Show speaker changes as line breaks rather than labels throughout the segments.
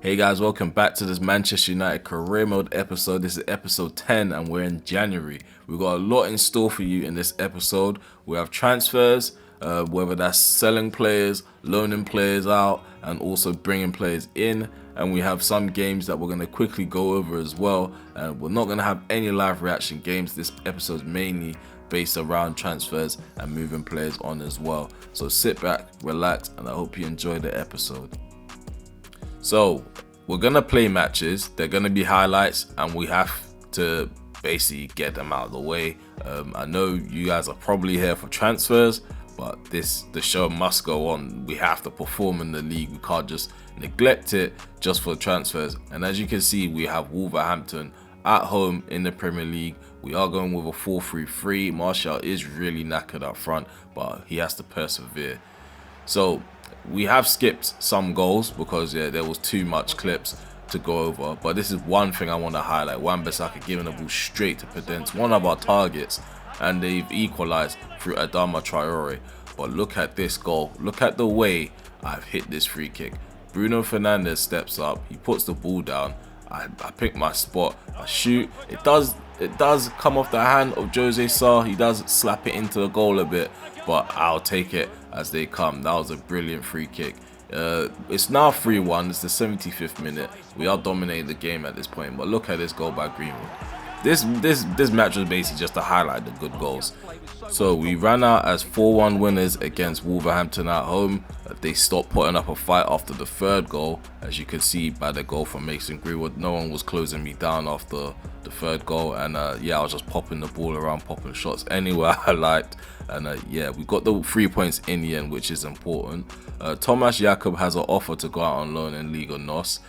Hey guys, welcome back to this Manchester United career mode episode. This is episode 10 and we're in January. We've got a lot in store for you in this episode. We have transfers, whether that's selling players, loaning players out, and also bringing players in. And we have some games that we're going to quickly go over as well. We're not going to have any live reaction games. This episode is mainly based around transfers and moving players on as well. So sit back, relax, and I hope you enjoy the episode. So we're gonna play matches, they're gonna be highlights, and we have to basically get them out of the way. I know you guys are probably here for transfers, but the show must go on. We have to perform in the league. We can't just neglect it just for transfers. And as you can see, we have Wolverhampton at home in the Premier League. We are going with a 4-3-3. Martial is really knackered up front, but he has to persevere. So we have skipped some goals because there was too much clips to go over, but this is one thing I want to highlight. Wan-Bissaka giving the ball straight to Podence, one of our targets, and they've equalized through Adama Traore. But look at this goal, look at the way I've hit this free kick. Bruno Fernandes steps up, he puts the ball down, I pick my spot, I shoot. It does come off the hand of Jose Sarr. He does slap it into the goal a bit, but I'll take it as they come. That was a brilliant free kick. It's now 3-1. It's the 75th minute. We are dominating the game at this point, but look at this goal by Greenwood. This match was basically just to highlight the good goals. So we ran out as 4-1 winners against Wolverhampton at home. They stopped putting up a fight after the third goal, as you can see by the goal from Mason Greenwood. No one was closing me down after the third goal, and I was just popping the ball around, popping shots anywhere I liked. And we got the 3 points in the end, which is important. Tomasz Jakub has an offer to go out on loan in Liga NOS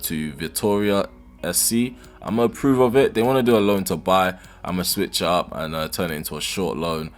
to Vitoria SC. I'm gonna approve of it. They want to do a loan to buy. I'm gonna switch it up and turn it into a short loan.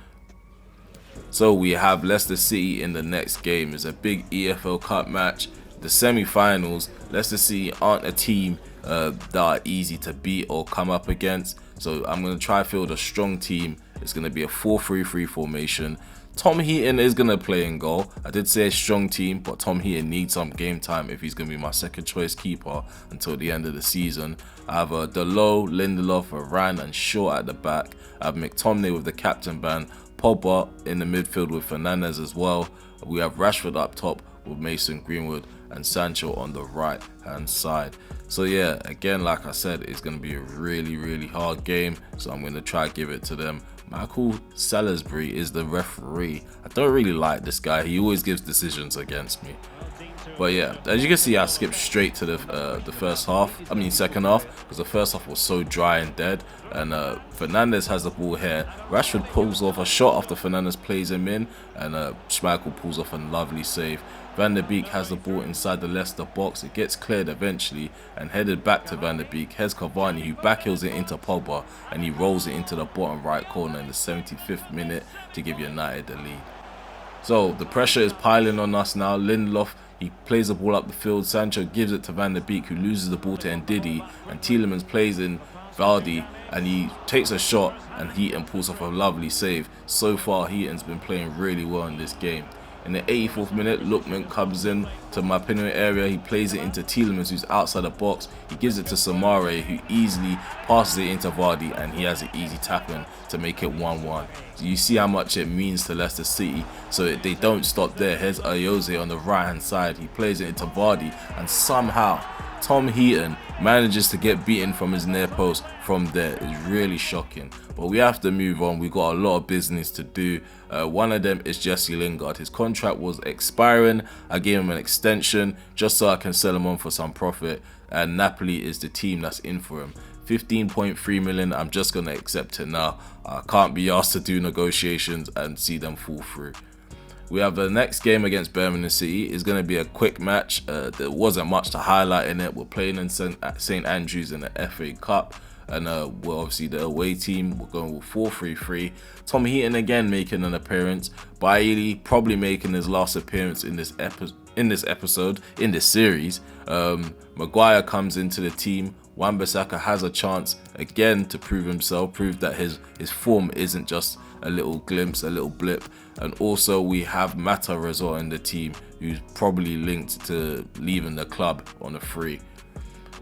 So we have Leicester City in the next game. It's a big EFL Cup match, the semi-finals. Leicester City aren't a team that are easy to beat or come up against. So I'm gonna try field a strong team. It's gonna be a 4-3-3 formation. Tom Heaton is going to play in goal. I did say a strong team, but Tom Heaton needs some game time if he's going to be my second choice keeper until the end of the season. I have Delo, Lindelof, Varane and Shaw at the back. I have McTominay with the captain band, Pogba in the midfield with Fernandes as well. We have Rashford up top with Mason Greenwood and Sancho on the right hand side. So yeah, again, like I said, it's going to be a really hard game, so I'm going to try to give it to them. Michael Salisbury is the referee. I don't really like this guy. He always gives decisions against me. But yeah, as you can see, I skipped straight to the second half, because the first half was so dry and dead. And Fernandes has the ball here. Rashford pulls off a shot after Fernandes plays him in, and Schmeichel pulls off a lovely save. Van der Beek has the ball inside the Leicester box. It gets cleared eventually and headed back to Van der Beek. Here's Cavani, who backheels it into Pogba, and he rolls it into the bottom right corner in the 75th minute to give United the lead. So the pressure is piling on us now. Lindelof, he plays the ball up the field. Sancho gives it to Van der Beek, who loses the ball to Ndidi, and Tielemans plays in Vardy, and he takes a shot, and Heaton pulls off a lovely save. So far, Heaton's been playing really well in this game. In the 84th minute, Lookman comes in to my penalty area. He plays it into Tielemans, who's outside the box. He gives it to Samare, who easily passes it into Vardy, and he has an easy tap-in to make it 1-1. So you see how much it means to Leicester City. So they don't stop there. Here's Ayoze on the right-hand side. He plays it into Vardy, and somehow Tom Heaton manages to get beaten from his near post from there. It's really shocking. But we have to move on. We've got a lot of business to do. One of them is JLINGZ. His contract was expiring. I gave him an extension just so I can sell him on for some profit. And Napoli is the team that's in for him. 15.3 million. I'm just going to accept it now. I can't be asked to do negotiations and see them fall through. We have the next game against Birmingham City. It's going to be a quick match. There wasn't much to highlight in it. We're playing in St Andrews in the FA Cup. And we're obviously the away team. We're going with 4-3-3. Tom Heaton again making an appearance. Bailey probably making his last appearance in this series. Maguire comes into the team. Wan-Bissaka has a chance again to prove himself, prove that his form isn't just a little glimpse, a little blip. And also we have Mata Resort in the team, who's probably linked to leaving the club on a free.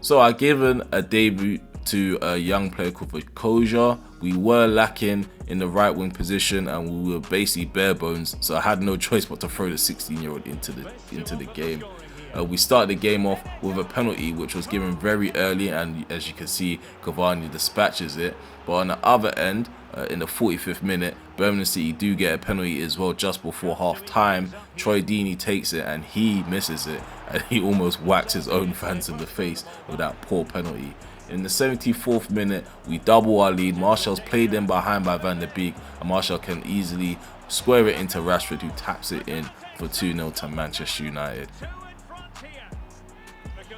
So I've given a debut to a young player called Poached. We were lacking in the right wing position and we were basically bare bones, so I had no choice but to throw the 16-year-old into the game. We started the game off with a penalty which was given very early, and as you can see, Cavani dispatches it. But on the other end, in the 45th minute, Birmingham City do get a penalty as well just before half time. Troy Deeney takes it and he misses it, and he almost whacks his own fans in the face with that poor penalty. In the 74th minute, we double our lead. Martial's played in behind by Van der Beek, and Martial can easily square it into Rashford, who taps it in for 2-0 to Manchester United.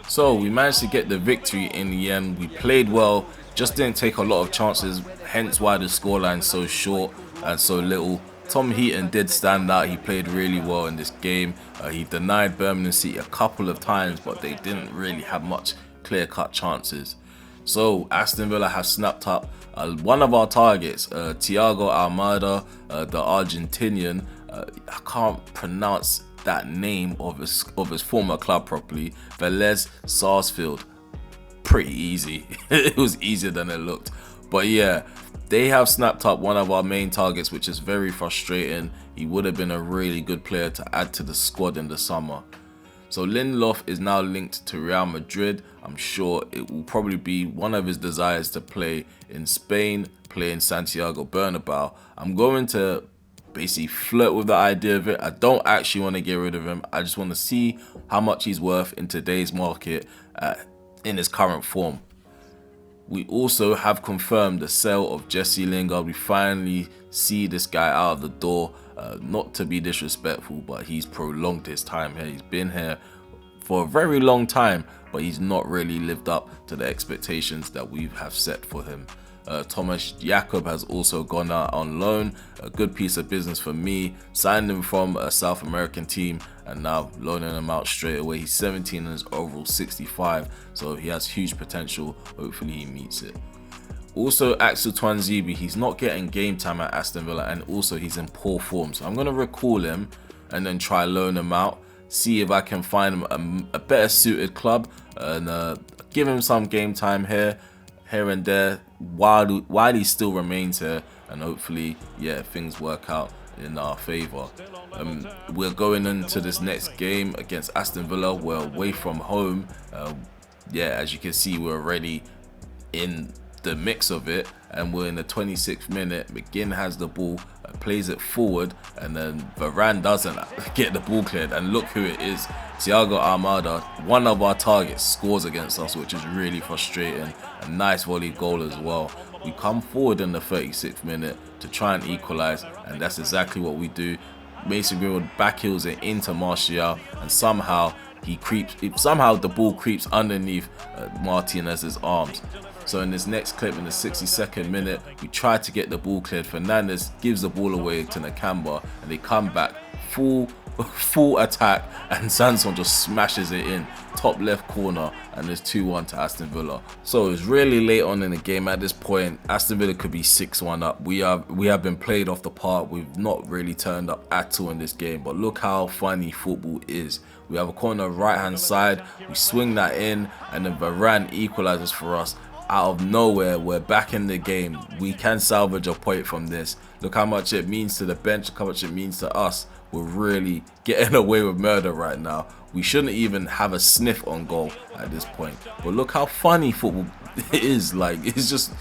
So we managed to get the victory in the end. We played well, just didn't take a lot of chances, hence why the scoreline's so short and so little. Tom Heaton did stand out. He played really well in this game. He denied Birmingham City a couple of times, but they didn't really have much clear-cut chances. So Aston Villa have snapped up one of our targets, Thiago Almada, the Argentinian. I can't pronounce that name of his former club properly. Velez Sarsfield. Pretty easy. It was easier than it looked. But yeah, they have snapped up one of our main targets, which is very frustrating. He would have been a really good player to add to the squad in the summer. So Lindelof is now linked to Real Madrid. I'm sure it will probably be one of his desires to play in Spain, play in Santiago Bernabeu. I'm going to basically flirt with the idea of it. I don't actually want to get rid of him. I just want to see how much he's worth in today's market in his current form. We also have confirmed the sale of JLINGZ. We finally see this guy out of the door. Not to be disrespectful, but he's prolonged his time here. He's been here for a very long time, but he's not really lived up to the expectations that we have set for him. Thomas Jakob has also gone out on loan. A good piece of business for me. Signed him from a South American team and now loaning him out straight away. He's 17 and his overall 65, so he has huge potential. Hopefully he meets it. Also, Axel Tuanzebe, he's not getting game time at Aston Villa, and also he's in poor form. So I'm going to recall him and then try loan him out. See if I can find him a better suited club and give him some game time here and there while he still remains here, and hopefully, yeah, things work out in our favour. We're going into this next game against Aston Villa. We're away from home. Yeah, as you can see, we're already in the mix of it, and we're in the 26th minute. McGinn has the ball, plays it forward, and then Varane doesn't get the ball cleared, and look who it is. Thiago Almada, one of our targets, scores against us, which is really frustrating. A nice volley goal as well. We come forward in the 36th minute to try and equalise, and that's exactly what we do. Mason Greenwood backheels it into Martial, and somehow the ball creeps underneath Martinez's arms. So in this next clip, in the 62nd minute, we try to get the ball cleared. Fernandez gives the ball away to Nakamba, and they come back full attack, and Sanson just smashes it in top left corner, and there's 2-1 to Aston Villa. So it's really late on in the game. At this point, Aston Villa could be 6-1 up. We have been played off the park. We've not really turned up at all in this game, but look how funny football is. We have a corner right hand side, we swing that in, and then Varane equalizes for us. Out of nowhere, we're back in the game. We can salvage a point from this. Look how much it means to the bench, look how much it means to us. We're really getting away with murder right now. We shouldn't even have a sniff on goal at this point. But look how funny football is. Like, it's just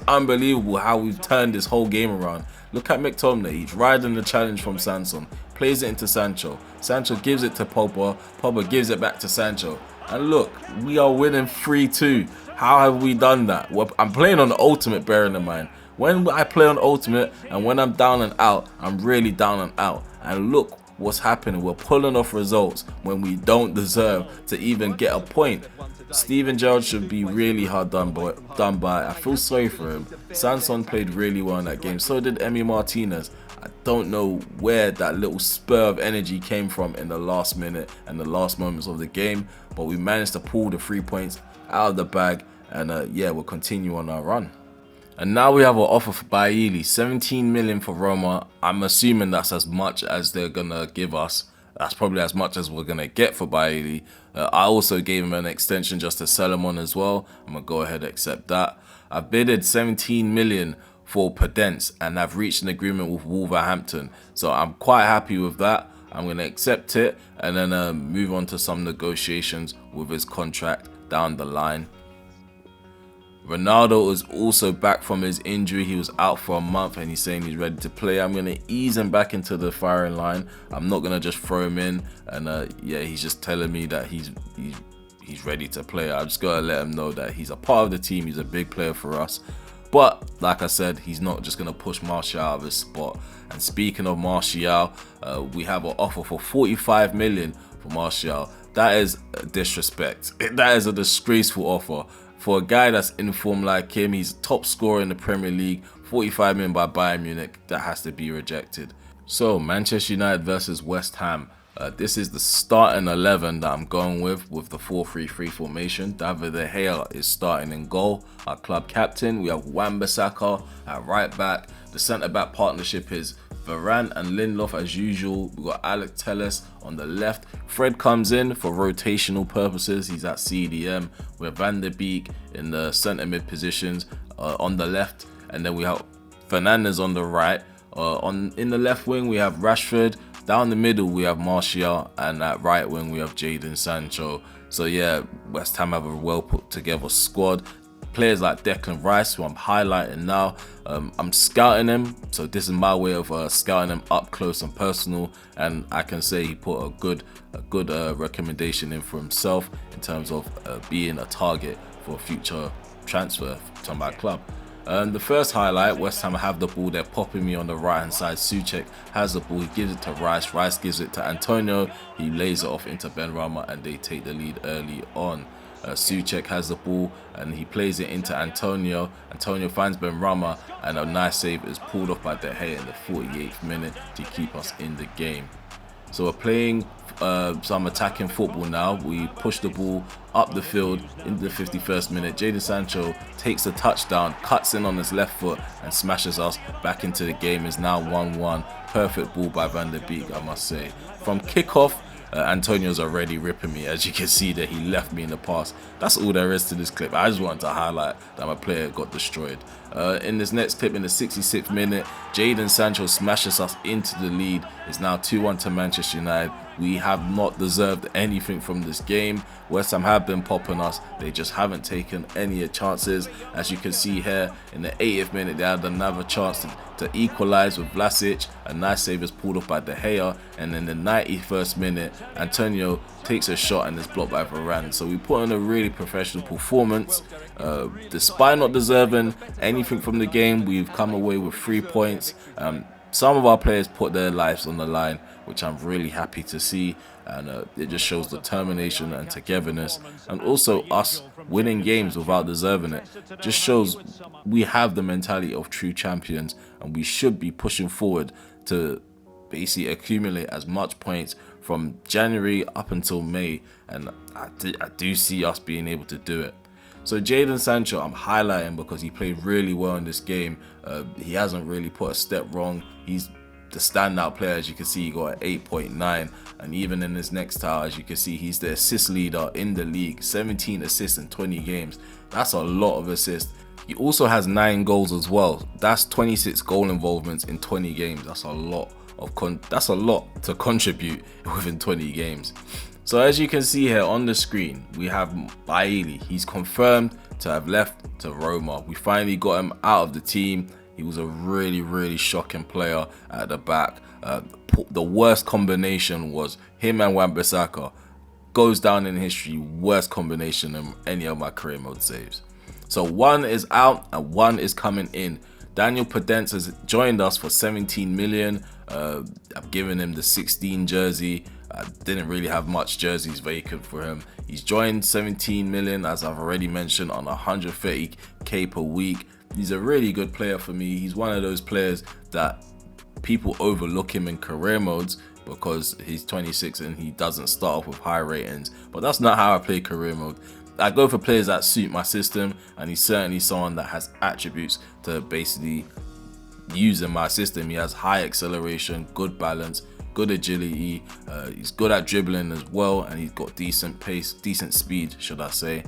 unbelievable how we've turned this whole game around. Look at McTominay. He's riding the challenge from Sanson, plays it into Sancho. Sancho gives it to Pogba. Pogba gives it back to Sancho. And look, we are winning 3-2. How have we done that? Well, I'm playing on the ultimate, bearing in mind. When I play on ultimate and when I'm down and out, I'm really down and out. And look what's happening. We're pulling off results when we don't deserve to even get a point. Steven Gerrard should be really hard done by. I feel sorry for him. Sanson played really well in that game. So did Emi Martinez. I don't know where that little spur of energy came from in the last minute and the last moments of the game. But we managed to pull the 3 points out of the bag. And yeah, we'll continue on our run. And now we have an offer for Bailly, 17 million for Roma. I'm assuming that's as much as they're gonna give us. That's probably as much as we're gonna get for Bailly. I also gave him an extension just to sell him on as well. I'm gonna go ahead and accept that. I bidded 17 million for Podence and I've reached an agreement with Wolverhampton. So I'm quite happy with that. I'm gonna accept it and then move on to some negotiations with his contract down the line. Ronaldo is also back from his injury. He was out for a month and he's saying he's ready to play. I'm going to ease him back into the firing line. I'm not going to just throw him in. And yeah, he's just telling me that he's ready to play. I just got to let him know that he's a part of the team. He's a big player for us. But like I said, he's not just going to push Martial out of his spot. And speaking of Martial, we have an offer for 45 million for Martial. That is a disrespect. That is a disgraceful offer. For a guy that's in form like him, he's top scorer in the Premier League, 45 million by Bayern Munich, that has to be rejected. So, Manchester United versus West Ham. This is the starting 11 that I'm going with the 4-3-3 formation. David De Gea is starting in goal, our club captain. We have Wan-Bissaka at right back. The centre-back partnership is Varane and Lindelof as usual. We've got Alex Telles on the left. Fred comes in for rotational purposes. He's at CDM. We have Van der Beek in the centre mid positions on the left. And then we have Fernandes on the right. In the left wing, we have Rashford. Down the middle, we have Martial. And at right wing, we have Jadon Sancho. So yeah, West Ham have a well put together squad. Players like Declan Rice, who I'm highlighting now, I'm scouting him, so this is my way of scouting him up close and personal, and I can say he put a good recommendation in for himself in terms of being a target for a future transfer to my club. The first highlight, West Ham have the ball, they're popping me on the right hand side. Souček has the ball, he gives it to Rice, Rice gives it to Antonio, he lays it off into Benrahma and they take the lead early on. Souček has the ball and he plays it into Antonio. Antonio finds Benrahma and a nice save is pulled off by De Gea in the 48th minute to keep us in the game. So we're playing some attacking football now. We push the ball up the field into the 51st minute. Jadon Sancho takes the touchdown, cuts in on his left foot and smashes us back into the game. It's now 1-1. Perfect ball by Van der Beek, I must say. From kickoff, Antonio's already ripping me. As you can see that he left me in the past. That's all there is to this clip. I just wanted to highlight that my player got destroyed. In this next clip, in the 66th minute, Jadon Sancho smashes us into the lead. It's now 2-1 to Manchester United. We have not deserved anything from this game. West Ham have been popping us. They just haven't taken any chances. As you can see here, in the 80th minute, they had another chance to equalise with Vlasic. A nice save is pulled off by De Gea. And in the 91st minute, Antonio takes a shot and is blocked by Varane. So we put in a really professional performance. Despite not deserving anything from the game, we've come away with 3 points. Some of our players put their lives on the line, which I'm really happy to see, and it just shows determination and togetherness, and also us winning games without deserving it just shows we have the mentality of true champions, and we should be pushing forward to basically accumulate as much points from January up until May, and I do see us being able to do it. So Jadon Sancho, I'm highlighting because he played really well in this game. He hasn't really put a step wrong. He's the standout player. As you can see, he got an 8.9, and even in his next tile, as you can see, he's the assist leader in the league. 17 assists in 20 games. That's a lot of assists. He also has 9 goals as well. That's 26 goal involvements in 20 games. That's a lot to contribute within 20 games. So as you can see here on the screen, we have Bailly. He's confirmed to have left to Roma. We finally got him out of the team. He was a really shocking player at the back. The worst combination was him and Wan-Bissaka. Goes down in history, worst combination in any of my career mode saves. So one is out and one is coming in. Daniel Podence has joined us for 17 million. I've given him the 16 jersey. I didn't really have much jerseys vacant for him. He's joined 17 million, as I've already mentioned, on 130k per week. He's a really good player for me. He's one of those players that people overlook him in career modes because he's 26 and he doesn't start off with high ratings. But that's not how I play career mode. I go for players that suit my system, and he's certainly someone that has attributes to basically use in my system. He has high acceleration, good balance, good agility, he's good at dribbling as well, and he's got decent pace, decent speed, should I say.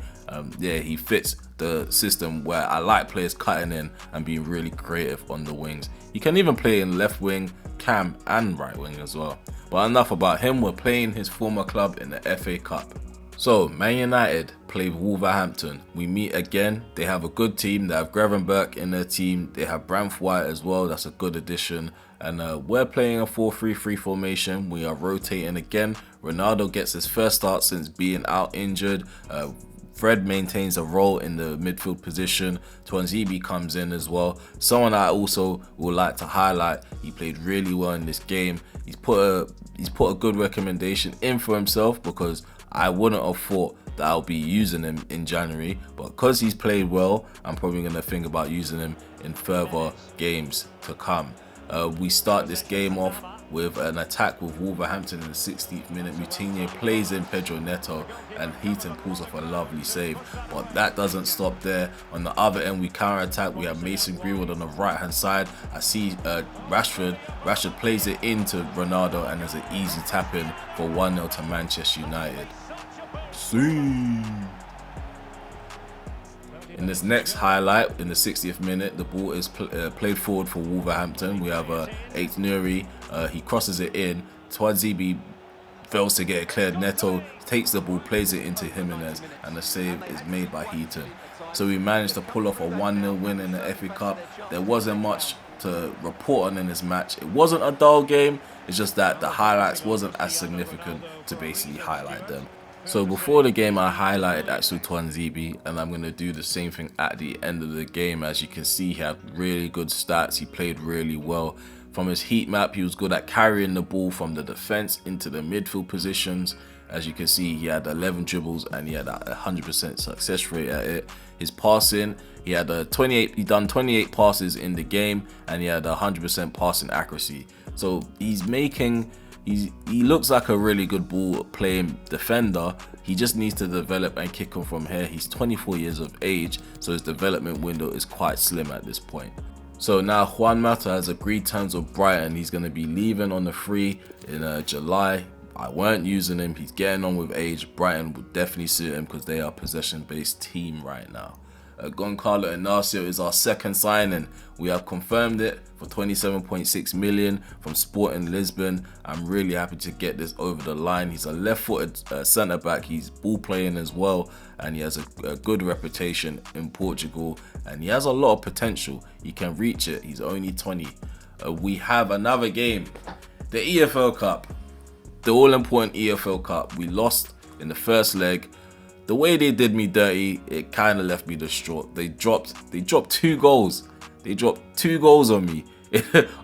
Yeah, he fits the system where I like players cutting in and being really creative on the wings. He can even play in left wing, cam and right wing as well. But enough about him, we're playing his former club in the FA Cup. So, Man United play Wolverhampton. We meet again. They have a good team. They have Gravenberch in their team. They have White as well. That's a good addition. And we're playing a 4-3-3 formation. We are rotating again. Ronaldo gets his first start since being out injured. Fred maintains a role in the midfield position. Tuanzebe comes in as well. Someone I also would like to highlight. He played really well in this game. He's put a good recommendation in for himself, because I wouldn't have thought that I'll be using him in January, but because he's played well, I'm probably going to think about using him in further games to come. We start this game off with an attack with Wolverhampton in the 16th minute. Moutinho plays in Pedro Neto, and Heaton pulls off a lovely save. But that doesn't stop there. On the other end, we counter-attack. We have Mason Greenwood on the right-hand side. I see Rashford. Rashford plays it into Ronaldo, and there's an easy tap-in for 1-0 to Manchester United. In this next highlight, in the 60th minute, the ball is played forward for Wolverhampton. We have Ait Nouri. He crosses it in. Tuanzebe fails to get it cleared. Neto takes the ball, plays it into Jimenez, and the save is made by Heaton. So we managed to pull off a 1-0 win in the FA Cup. There wasn't much to report on in this match. It wasn't a dull game. It's just that the highlights wasn't as significant to basically highlight them. So before the game, I highlighted Axel Tuanzebe, and I'm going to do the same thing at the end of the game. As you can see, he had really good stats. He played really well. From his heat map, he was good at carrying the ball from the defense into the midfield positions. As you can see, he had 11 dribbles and he had a 100% success rate at it. His passing, he had he done 28 passes in the game, and he had 100% passing accuracy. So he looks like a really good ball playing defender. He just needs to develop and kick on from here. He's 24 years of age, so his development window is quite slim at this point. So now Juan Mata has agreed terms with Brighton. He's going to be leaving on the free in July. I weren't using him. He's getting on with age. Brighton would definitely suit him because they are a possession-based team right now. Goncalo Inacio is our second signing. We have confirmed it for 27.6 million from Sporting Lisbon. I'm really happy to get this over the line. He's a left-footed centre-back. He's ball playing as well, and he has a good reputation in Portugal, and he has a lot of potential. He can reach it. He's only 20. We have another game, the EFL Cup, the all-important EFL Cup. We lost in the first leg. The way they did me dirty, it kind of left me distraught. They dropped 2 goals. They dropped 2 goals on me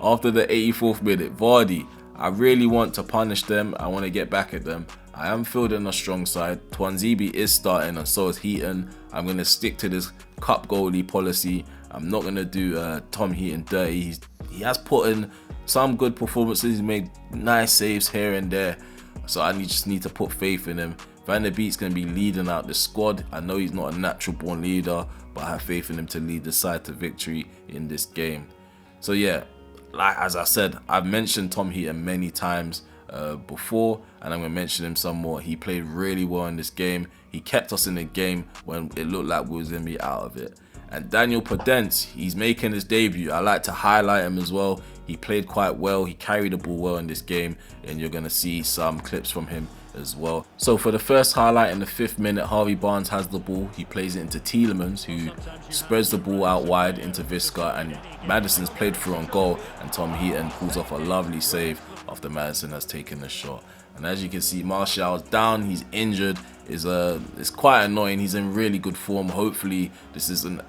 after the 84th minute. Vardy, I really want to punish them. I want to get back at them. I am fielding a strong side. Tuanzebe is starting, and so is Heaton. I'm going to stick to this cup goalie policy. I'm not going to do Tom Heaton dirty. He has put in some good performances. He's made nice saves here and there. So I just need to put faith in him. Van der Beek's going to be leading out the squad. I know he's not a natural born leader, but I have faith in him to lead the side to victory in this game. So yeah, as I said, I've mentioned Tom Heaton many times before, and I'm going to mention him some more. He played really well in this game. He kept us in the game when it looked like we was going to be out of it. And Daniel Podence, he's making his debut. I like to highlight him as well. He played quite well. He carried the ball well in this game, and you're going to see some clips from him as well. So for the first highlight, in the 5th minute, Harvey Barnes has the ball. He plays it into Tielemans, who spreads the ball out wide into Visca, and Maddison's played through on goal, and Tom Heaton pulls off a lovely save after Maddison has taken the shot. And as you can see, Martial's down. He's injured. It's quite annoying. He's in really good form. Hopefully this isn't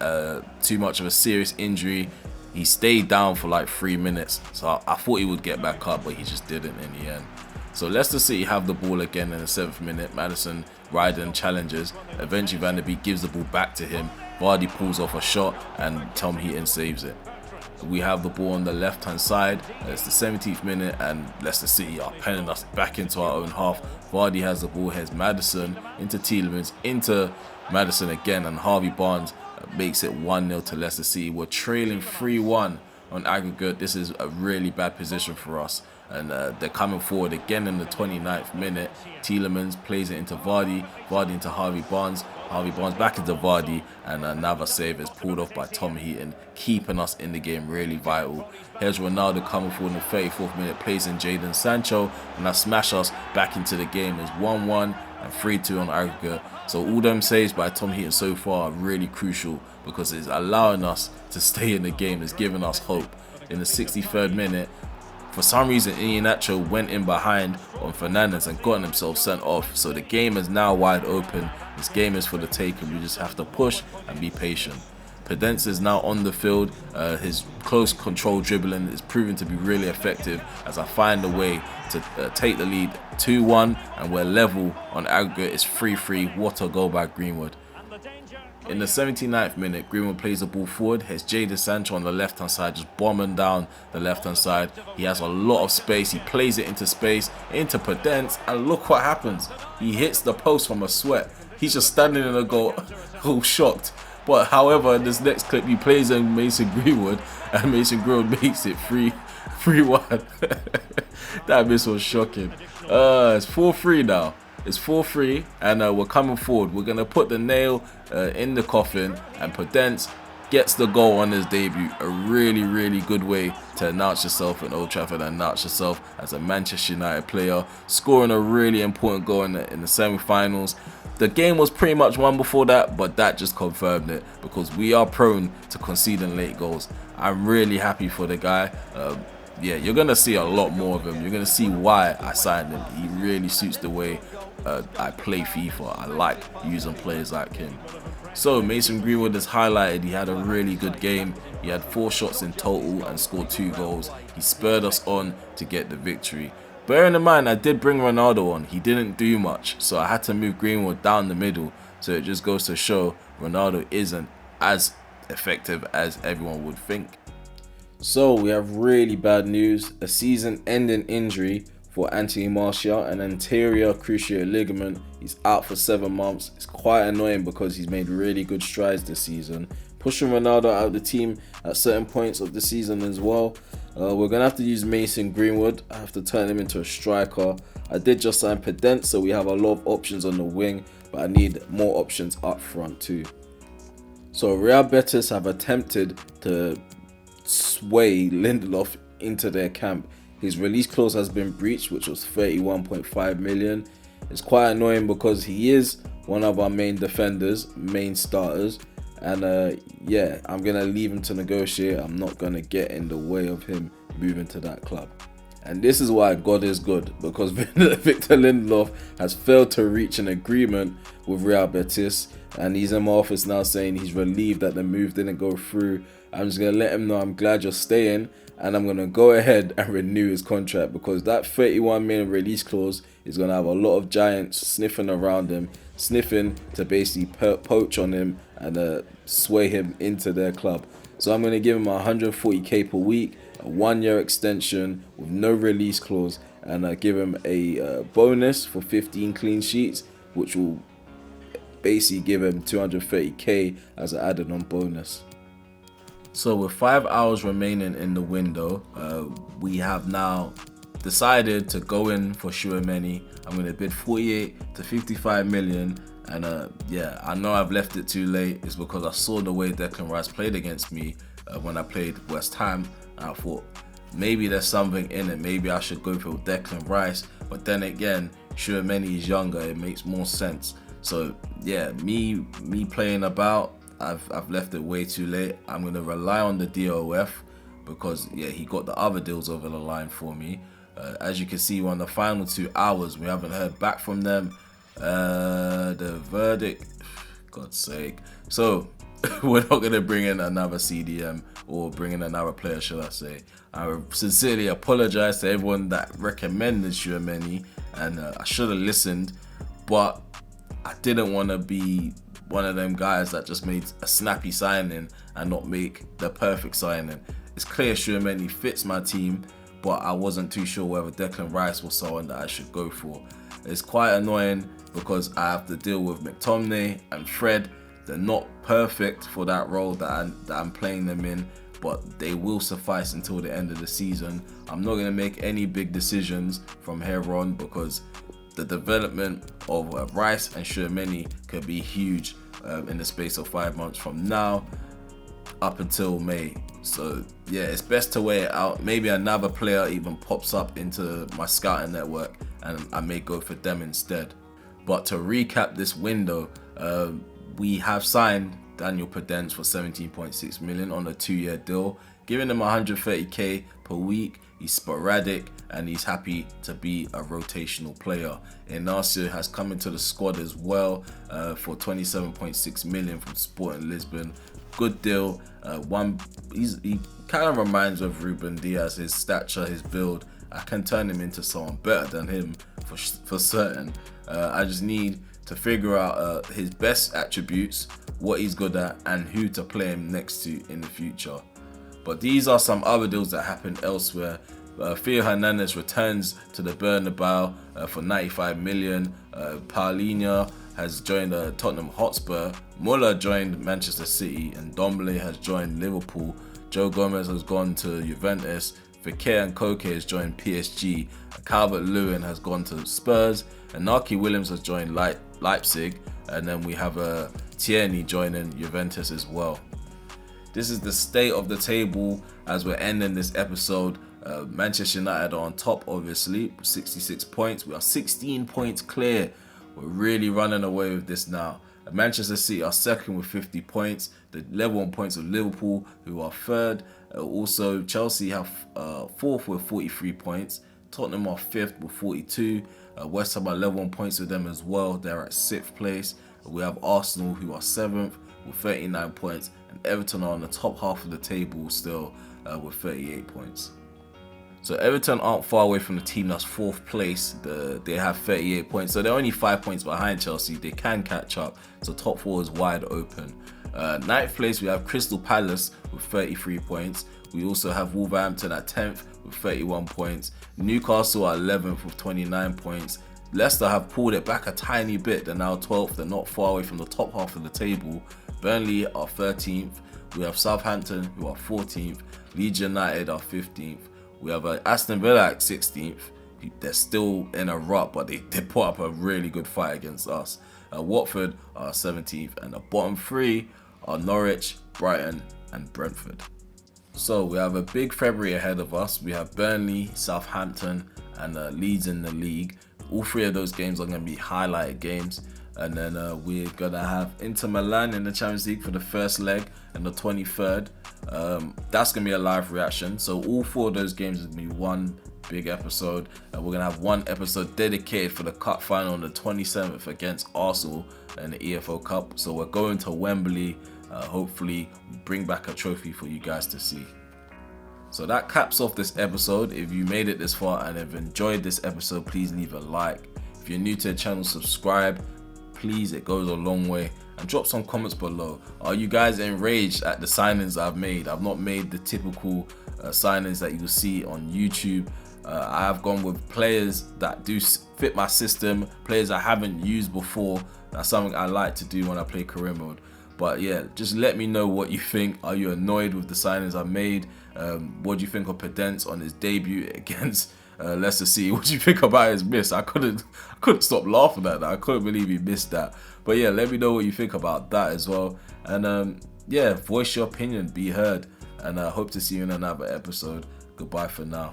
too much of a serious injury. He stayed down for like 3 minutes, so I thought he would get back up, but he just didn't in the end. So Leicester City have the ball again in the 7th minute. Maddison Ryden challenges. Eventually Van der Beek gives the ball back to him. Vardy pulls off a shot and Tom Heaton saves it. We have the ball on the left hand side. It's the 17th minute and Leicester City are penning us back into our own half. Vardy has the ball, heads Maddison into Tielemans, into Maddison again, and Harvey Barnes makes it 1-0 to Leicester City. We're trailing 3-1 on aggregate. This is a really bad position for us, and they're coming forward again in the 29th minute. Tielemans plays it into Vardy, Vardy into Harvey Barnes back into Vardy, and another save is pulled off by Tom Heaton, keeping us in the game, really vital. Here's Ronaldo coming forward in the 34th minute, plays in Jadon Sancho, and that smash us back into the game. It's 1-1 and 3-2 on aggregate. So all them saves by Tom Heaton so far are really crucial because it's allowing us to stay in the game. It's giving us hope. In the 63rd minute, for some reason, Iheanacho went in behind on Fernandes and got himself sent off. So the game is now wide open. This game is for the taking. We just have to push and be patient. Podence is now on the field. His close control dribbling is proving to be really effective as I find a way to take the lead 2-1, and we're level on aggregate. It's 3-3. What a goal by Greenwood. In the 79th minute, Greenwood plays the ball forward. Here's Jadon Sancho on the left-hand side, just bombing down the left-hand side. He has a lot of space. He plays it into space, into Podence, and look what happens. He hits the post from a sweat. He's just standing in the goal, all shocked. But however, in this next clip, he plays in Mason Greenwood, and Mason Greenwood makes it 3-1. That miss was shocking. It's 4-3 now. It's 4-3, and we're coming forward. We're going to put the nail in the coffin, and Podence gets the goal on his debut. A really, really good way to announce yourself at Old Trafford and announce yourself as a Manchester United player, scoring a really important goal in the semi-finals. The game was pretty much won before that, but that just confirmed it because we are prone to conceding late goals. I'm really happy for the guy. Yeah, you're going to see a lot more of him. You're going to see why I signed him. He really suits the way I play FIFA. I like using players like him. So Mason Greenwood is highlighted. He had a really good game. He had 4 shots in total and scored 2 goals. He spurred us on to get the victory. Bearing in mind, I did bring Ronaldo on. He didn't do much, so I had to move Greenwood down the middle. So it just goes to show Ronaldo isn't as effective as everyone would think. So we have really bad news. A season-ending injury for Anthony Martial, an anterior cruciate ligament. He's out for 7 months. It's quite annoying because he's made really good strides this season, pushing Ronaldo out of the team at certain points of the season as well. We're going to have to use Mason Greenwood. I have to turn him into a striker. I did just sign Podence, so we have a lot of options on the wing, but I need more options up front too. So Real Betis have attempted to sway Lindelof into their camp. His release clause has been breached, which was 31.5 million. It's quite annoying because he is one of our main defenders, main starters, and yeah, I'm gonna leave him to negotiate. I'm not gonna get in the way of him moving to that club. And this is why God is good, because Victor Lindelof has failed to reach an agreement with Real Betis, and he's in my office now saying he's relieved that the move didn't go through. I'm just going to let him know I'm glad you're staying, and I'm going to go ahead and renew his contract, because that 31 million release clause is going to have a lot of giants sniffing around him, sniffing to basically poach on him and sway him into their club. So I'm going to give him 140k per week, a 1-year extension with no release clause, and give him a bonus for 15 clean sheets, which will basically give him 230k as an added on bonus. So with 5 hours remaining in the window, we have now decided to go in for Tchouaméni. I'm going to bid 48 to 55 million. And yeah, I know I've left it too late. It's because I saw the way Declan Rice played against me when I played West Ham. And I thought maybe there's something in it. Maybe I should go for Declan Rice. But then again, Tchouaméni is younger. It makes more sense. So yeah, me playing about, I've left it way too late. I'm going to rely on the DOF because yeah, he got the other deals over the line for me. As you can see, we're on the final 2 hours. We haven't heard back from them. The verdict, God's sake. So we're not going to bring in another CDM or bring in another player, should I say. I sincerely apologize to everyone that recommended Tchouaméni, and I should have listened, but I didn't want to be one of them guys that just made a snappy signing and not make the perfect signing. it's clear Tchouaméni fits my team, but I wasn't too sure whether Declan Rice was someone that I should go for. It's quite annoying because I have to deal with McTominay and Fred. They're not perfect for that role that I'm playing them in, but they will suffice until the end of the season. I'm not going to make any big decisions from here on because the development of Rice and Tchouaméni could be huge in the space of 5 months from now up until May. So yeah, it's best to wait it out. Maybe another player even pops up into my scouting network and I may go for them instead. But to recap this window, we have signed Daniel Podence for 17.6 million on a 2-year deal, giving him 130k per week. He's sporadic and he's happy to be a rotational player. Inacio has come into the squad as well for 27.6 million from Sporting Lisbon. Good deal. He kind of reminds me of Ruben Diaz, his stature, his build. I can turn him into someone better than him for certain. I just need to figure out his best attributes, what he's good at, and who to play him next to in the future. But these are some other deals that happened elsewhere. Theo Hernandez returns to the Bernabeu for 95 million. Paulinho has joined Tottenham Hotspur. Muller joined Manchester City, and Dombele has joined Liverpool. Joe Gomez has gone to Juventus. Fekir and Koke has joined PSG. Calvert-Lewin has gone to Spurs. And Naki Williams has joined Leipzig. And then we have Tierney joining Juventus as well. This is the state of the table as we're ending this episode. Manchester United are on top, obviously, 66 points. We are 16 points clear. We're really running away with this now. Manchester City are second with 50 points. They're level on points with Liverpool, who are third. Also, Chelsea have fourth with 43 points. Tottenham are fifth with 42. West Ham are level on points with them as well. They're at sixth place. We have Arsenal, who are seventh with 39 points. And Everton are on the top half of the table still with 38 points. So Everton aren't far away from the team that's fourth place. They have 38 points, so they're only 5 points behind Chelsea. They can catch up, so top four is wide open. Ninth place, we have Crystal Palace with 33 points. We also have Wolverhampton at 10th with 31 points. Newcastle are 11th with 29 points. Leicester have pulled it back a tiny bit. They're now 12th. They're not far away from the top half of the table. Burnley are 13th. We have Southampton, who are 14th. Leeds United are 15th. We have Aston Villa at 16th. They're still in a rut, but they put up a really good fight against us. Watford are 17th, and the bottom three are Norwich, Brighton, and Brentford. So we have a big February ahead of us. We have Burnley, Southampton, and Leeds in the league. All three of those games are going to be highlighted games. And then we're going to have Inter Milan in the Champions League for the first leg and the 23rd. That's going to be a live reaction. So all four of those games is going to be one big episode. And we're going to have one episode dedicated for the cup final on the 27th against Arsenal in the EFL Cup. So we're going to Wembley. Hopefully bring back a trophy for you guys to see. So that caps off this episode. If you made it this far and have enjoyed this episode, please leave a like. If you're new to the channel, subscribe. Please, it goes a long way. And drop some comments below. Are you guys enraged at the signings I've made? I've not made the typical signings that you will see on YouTube. I have gone with players that do fit my system, players I haven't used before. That's something I like to do when I play career mode. But yeah, just let me know what you think. Are you annoyed with the signings I made? What do you think of Podence on his debut against Leicester City? What do you think about his miss? I couldn't stop laughing at that. I couldn't believe he missed that. But yeah, let me know what you think about that as well. And yeah, voice your opinion, be heard. And I hope to see you in another episode. Goodbye for now.